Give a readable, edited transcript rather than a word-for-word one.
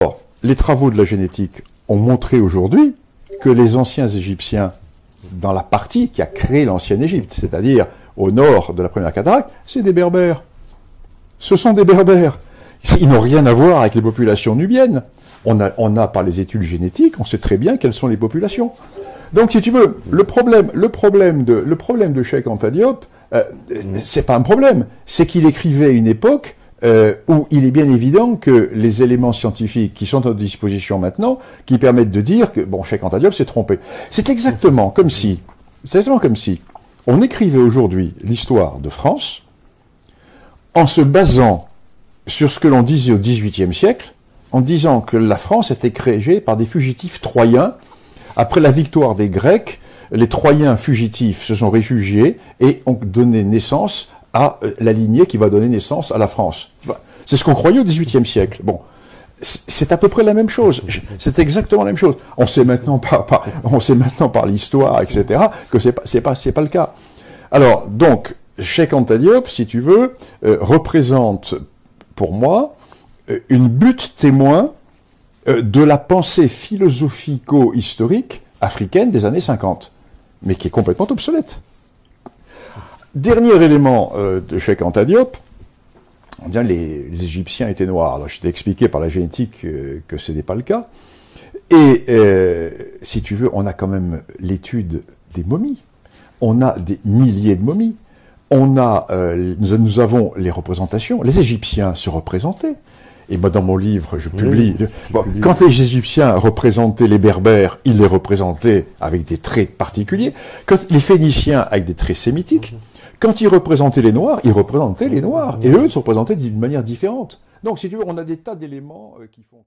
Or, les travaux de la génétique ont montré aujourd'hui que les anciens Égyptiens, dans la partie qui a créé l'ancienne Égypte, c'est-à-dire au nord de la première cataracte, c'est des Berbères. Ce sont des Berbères. Ils n'ont rien à voir avec les populations nubiennes. On a, par les études génétiques, on sait très bien quelles sont les populations. Donc, si tu veux, le problème de Cheikh Anta Diop, c'est pas un problème. C'est qu'il écrivait à une époque où il est bien évident que les éléments scientifiques qui sont à notre disposition maintenant, qui permettent de dire que, bon, Cheikh Anta Diop s'est trompé. C'est exactement comme si on écrivait aujourd'hui l'histoire de France en se basant sur ce que l'on disait au XVIIIe siècle, en disant que la France était créée par des fugitifs troyens. Après la victoire des Grecs, les Troyens fugitifs se sont réfugiés et ont donné naissance à la lignée qui va donner naissance à la France. C'est ce qu'on croyait au XVIIIe siècle. Bon, c'est à peu près la même chose. C'est exactement la même chose. On sait maintenant par l'histoire, etc., que c'est pas le cas. Alors, donc, Cheikh Anta Diop, si tu veux, représente pour moi une butte témoin de la pensée philosophico-historique africaine des années 50, mais qui est complètement obsolète. Dernier élément de Cheikh Anta Diop, on dit les Égyptiens étaient noirs. Alors, je t'ai expliqué par la génétique que ce n'est pas le cas. Et si tu veux, on a quand même l'étude des momies. On a des milliers de momies. Nous avons les représentations. Les Égyptiens se représentaient. Et moi, dans mon livre, je publie... Quand les Égyptiens représentaient les Berbères, ils les représentaient avec des traits particuliers. Quand les Phéniciens, avec des traits sémitiques. Quand ils représentaient les Noirs, ils représentaient les Noirs. Et eux, ils se représentaient d'une manière différente. Donc, si tu veux, on a des tas d'éléments qui font...